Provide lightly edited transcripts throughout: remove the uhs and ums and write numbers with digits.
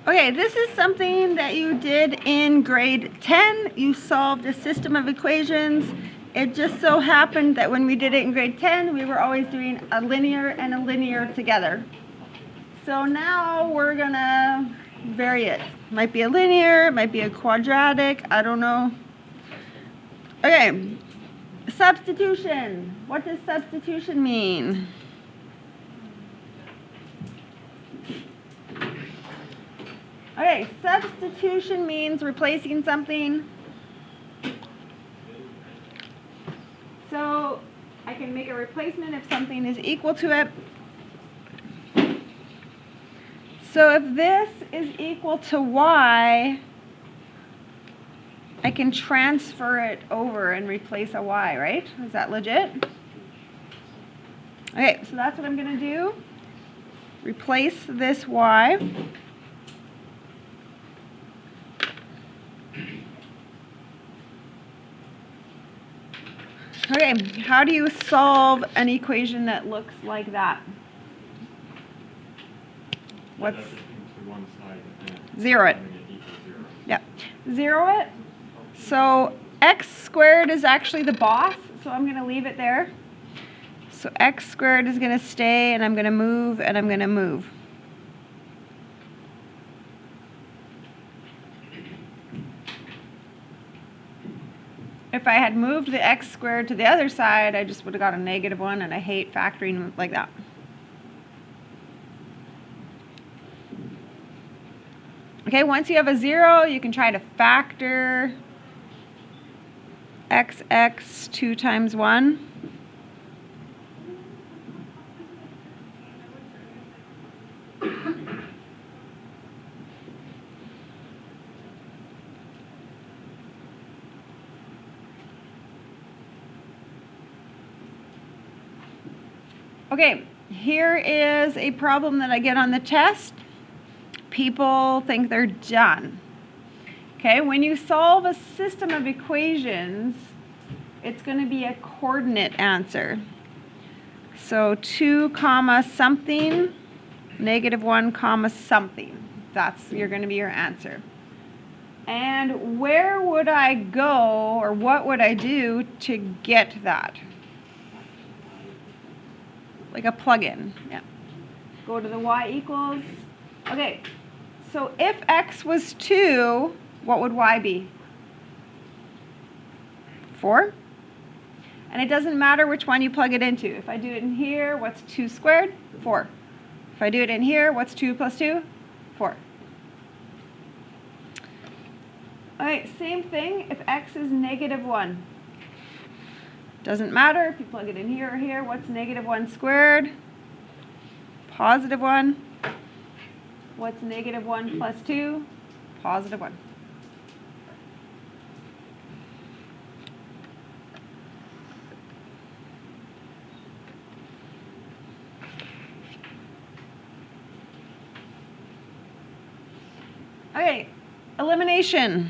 Okay, this is something that you did in grade 10. You solved a system of equations. It just so happened that when we did it in grade 10, we were always doing a linear and a linear together. So now we're gonna vary it. Might be a linear, might be a quadratic, I don't know. Okay, substitution. What does substitution mean? Okay, substitution means replacing something. So I can make a replacement if something is equal to it. So if this is equal to y, I can transfer it over and replace a y, right? Is that legit? Okay, so that's what I'm going to do. Replace this y. Okay, how do you solve an equation that looks like that? What's zero it? Yeah, zero it. So x squared is actually the boss, so I'm going to leave it there. So x squared is going to stay, and I'm going to move, and I'm going to move. If I had moved the x squared to the other side, I just would have got a negative one, and I hate factoring like that. Okay, once you have a 0, you can try to factor xx 2 times 1. Okay, here is a problem that I get on the test. People think they're done. Okay, when you solve a system of equations, it's going to be a coordinate answer. So 2 comma something, negative 1 comma something. That's going to be your answer. And where would I go, or what would I do to get that? Like a plug-in. Yeah. Go to the y equals. Okay, so if x was 2, what would y be? 4. And it doesn't matter which one you plug it into. If I do it in here, what's 2 squared? 4. If I do it in here, what's 2 plus 2? 4. Alright, same thing if x is negative 1. Doesn't matter if you plug it in here or here. What's negative 1 squared? Positive 1. What's negative 1 plus 2? Positive 1. Okay, elimination.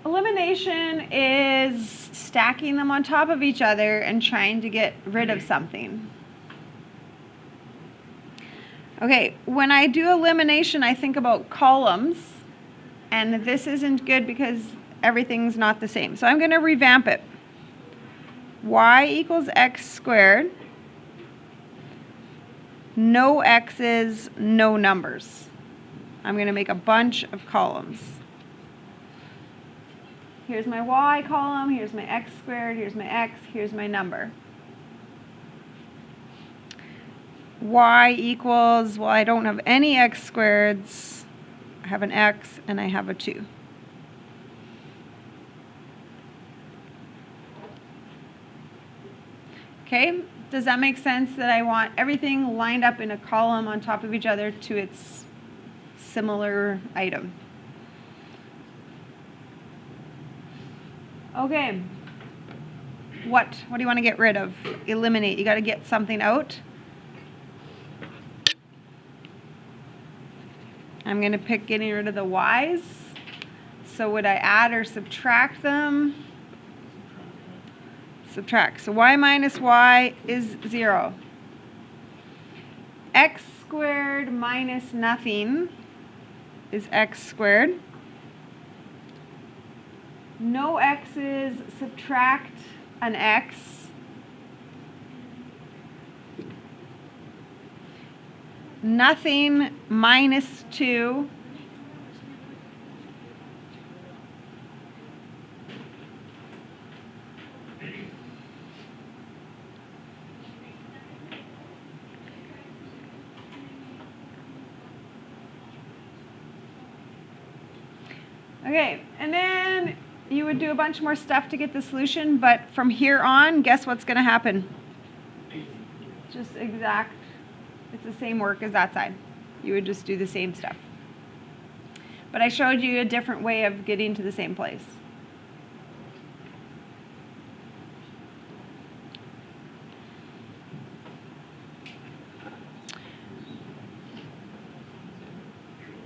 Elimination is stacking them on top of each other and trying to get rid of something. Okay, when I do elimination, I think about columns, and this isn't good because everything's not the same. So I'm going to revamp it. Y equals x squared. No x's, no numbers. I'm going to make a bunch of columns. Here's my y column, here's my x squared, here's my x, here's my number. Y equals, well, I don't have any x squareds. I have an x and I have a 2. Okay, does that make sense that I want everything lined up in a column on top of each other to its similar item? Okay, what do you want to get rid of? Eliminate. You got to get something out. I'm going to pick getting rid of the y's. So would I add or subtract them? subtract. So y minus y is 0. X squared minus nothing is x squared. No x's, subtract an x. Nothing minus 2. Okay, and then you would do a bunch more stuff to get the solution, but from here on, guess what's going to happen? Just exact, it's the same work as that side. You would just do the same stuff. But I showed you a different way of getting to the same place.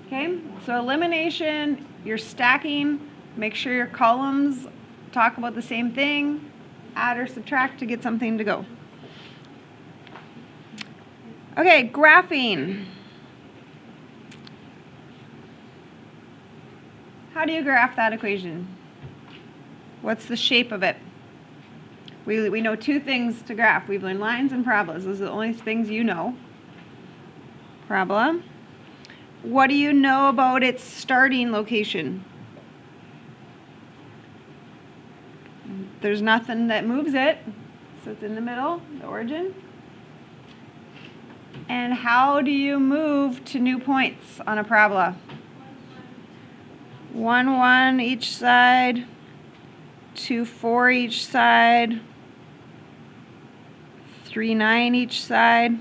Okay, so elimination, you're stacking, make sure your columns talk about the same thing, add or subtract to get something to go. Okay, graphing. How do you graph that equation? What's the shape of it? We know two things to graph. We've learned lines and parabolas. Those are the only things you know. Parabola. What do you know about its starting location? There's nothing that moves it, so it's in the middle, the origin. And how do you move to new points on a parabola? 1, 1 each side, 2, 4 each side, 3, 9 each side.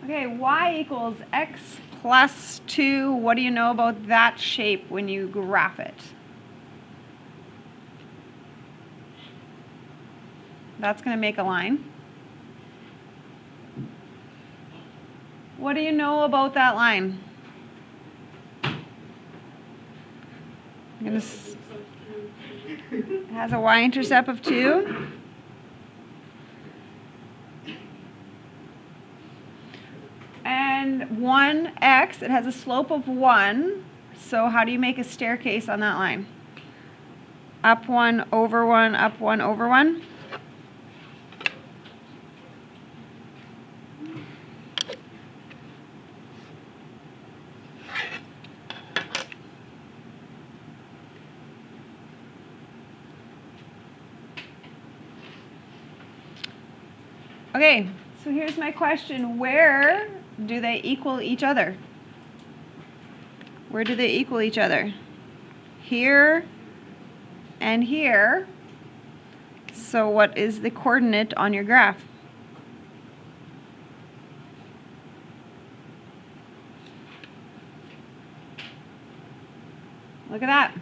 Okay, y equals x plus 2. What do you know about that shape when you graph it? That's going to make a line. What do you know about that line? It has a y-intercept of 2. And 1x, it has a slope of 1. So how do you make a staircase on that line? Up 1, over 1, up 1, over 1. Okay, so here's my question. Where do they equal each other? Where do they equal each other? Here and here. So what is the coordinate on your graph? Look at that.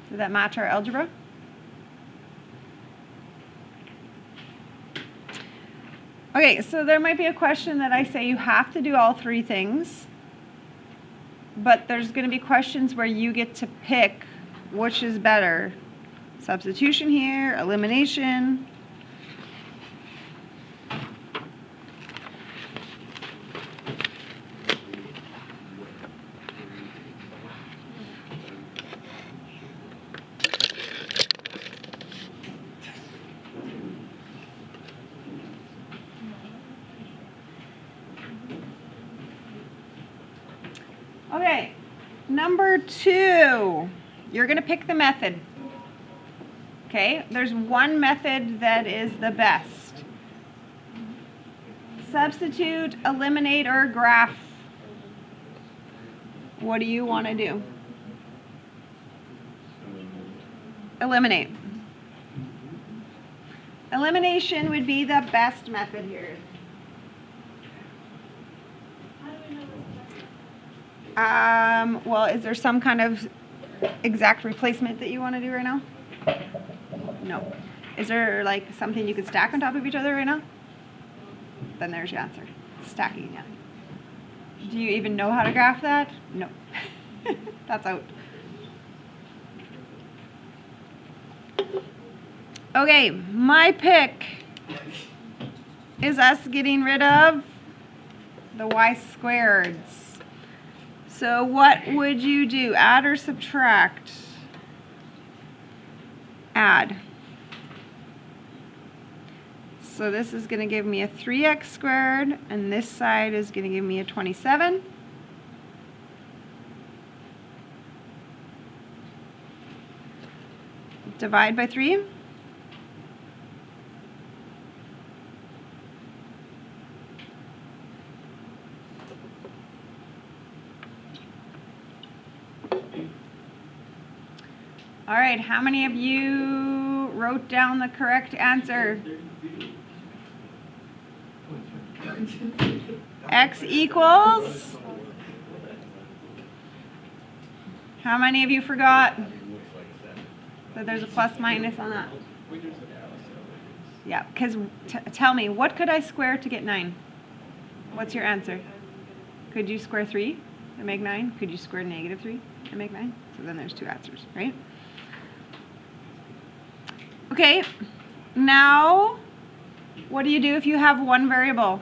Does that match our algebra? Okay, so there might be a question that I say you have to do all three things, but there's going to be questions where you get to pick which is better. Substitution here, elimination. Okay, number 2, you're going to pick the method. Okay, there's one method that is the best. Substitute, eliminate, or graph. What do you want to do? Eliminate. Elimination would be the best method here. Well, is there some kind of exact replacement that you want to do right now? No. Is there like something you could stack on top of each other right now? Then there's your answer. Stacking, yeah. Do you even know how to graph that? No. That's out. Okay, my pick is us getting rid of the y squareds. So what would you do? Add or subtract? Add. So this is going to give me a 3x squared, and this side is going to give me a 27. Divide by 3. All right, how many of you wrote down the correct answer? X equals? How many of you forgot that there's a plus minus on that? Yeah, because tell me, what could I square to get 9? What's your answer? Could you square 3 and make 9? Could you square negative 3 and make 9? So then there's 2 answers, right? Okay, now what do you do if you have one variable?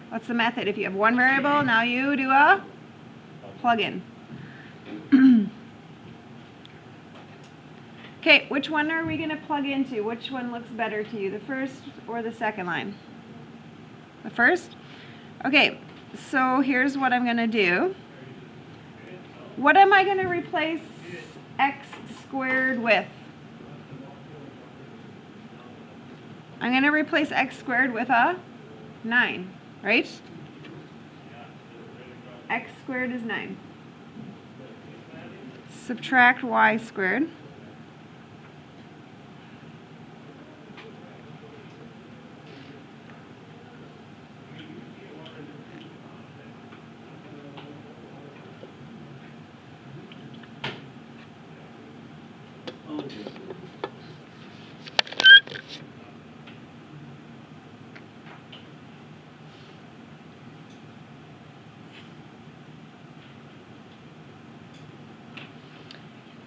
What's the method? If you have one variable, now you do a plug-in. Okay, which one are we going to plug into? Which one looks better to you, the first or the second line? The first? Okay, so here's what I'm going to do. What am I going to replace x squared with? I'm going to replace x squared with a 9, right? X squared is 9. Subtract y squared.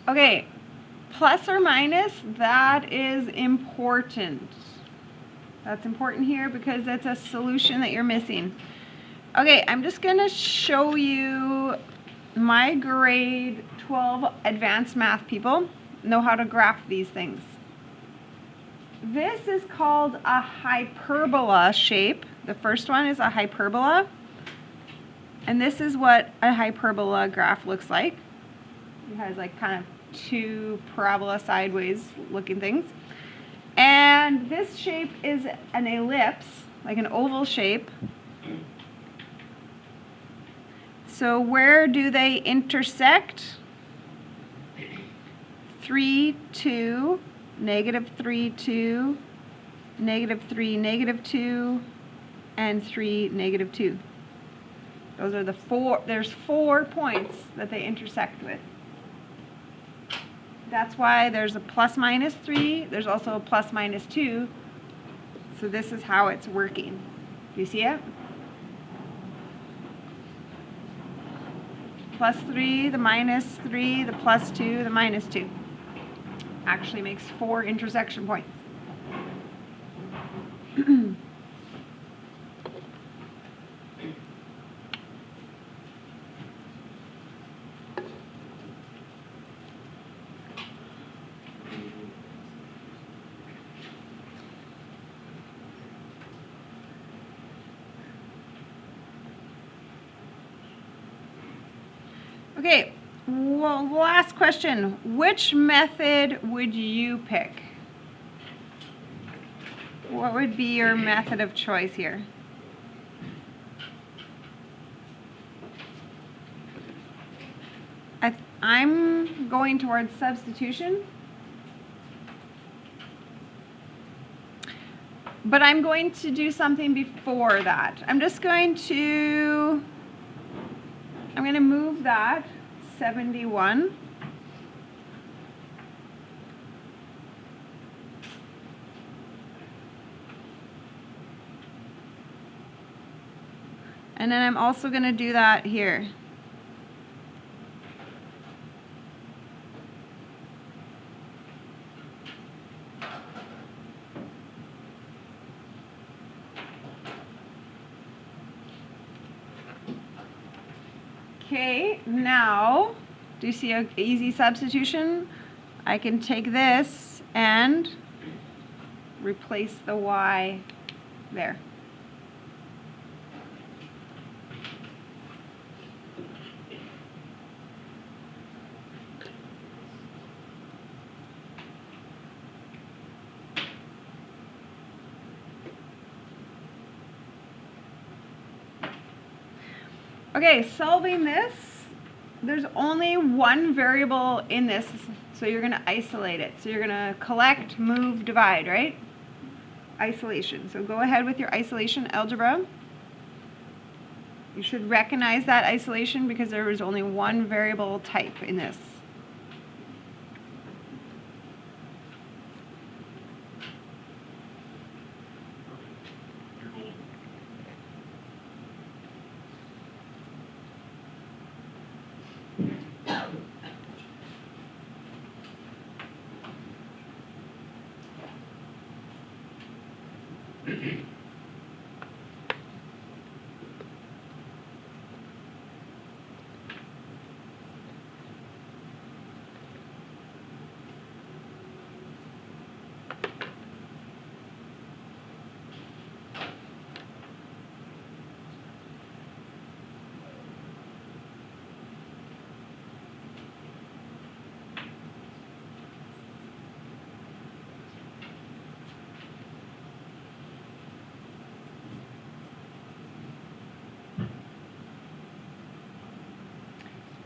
Okay, plus or minus, that is important. That's important here because that's a solution that you're missing. Okay, I'm just going to show you my grade 12 advanced math people know how to graph these things. This is called a hyperbola shape. The first one is a hyperbola. And this is what a hyperbola graph looks like. It has like kind of 2 parabola sideways looking things. And this shape is an ellipse, like an oval shape. So where do they intersect? 3, 2, negative 3, 2, negative 3, negative 2, and 3, negative 2. Those are the 4, there's 4 points that they intersect with. That's why there's a plus minus 3, there's also a plus minus 2. So this is how it's working. Do you see it? Plus 3, the minus 3, the plus 2, the minus 2. Actually makes 4 intersection points. Okay, well, last question. Which method would you pick? What would be your method of choice here? I'm going towards substitution. But I'm going to do something before that. I'm going to move that 71. And then I'm also going to do that here. Okay, now, do you see an easy substitution? I can take this and replace the y there. Okay, solving this, there's only one variable in this, so you're going to isolate it. So you're going to collect, move, divide, right? Isolation. So go ahead with your isolation algebra. You should recognize that isolation because there was only one variable type in this.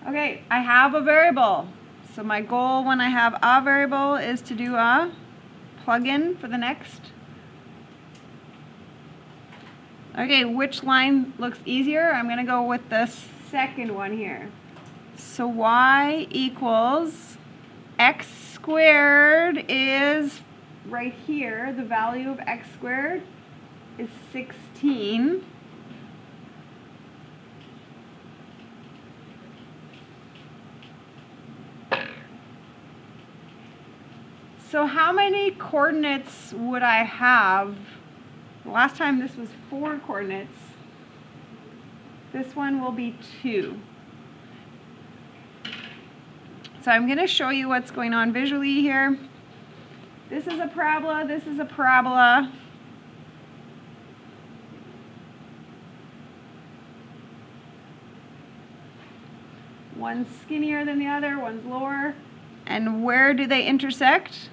Okay, I have a variable. So my goal when I have a variable is to do a plug-in for the next. Okay, which line looks easier? I'm going to go with the second one here. So y equals x squared is right here. The value of x squared is 16. So how many coordinates would I have? Last time this was 4 coordinates. This one will be 2. So I'm going to show you what's going on visually here. This is a parabola, this is a parabola. One's skinnier than the other, one's lower. And where do they intersect?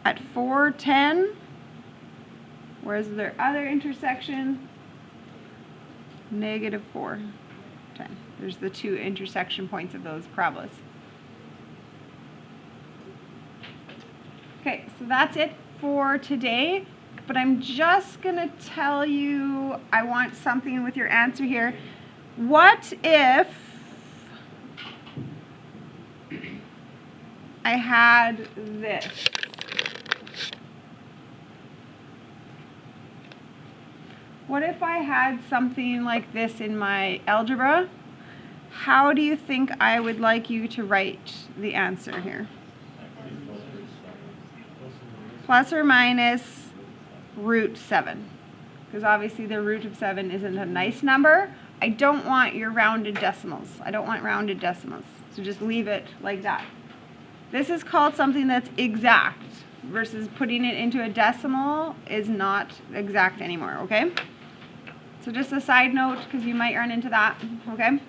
At 410. Where's their other intersection? Negative 410. There's the 2 intersection points of those parabolas. Okay, so that's it for today. But I'm just going to tell you, I want something with your answer here. What if I had this? What if I had something like this in my algebra? How do you think I would like you to write the answer here? Plus or minus root 7. Because obviously the root of 7 isn't a nice number. I don't want your rounded decimals. I don't want rounded decimals. So just leave it like that. This is called something that's exact versus putting it into a decimal is not exact anymore, okay? So just a side note because you might run into that, okay?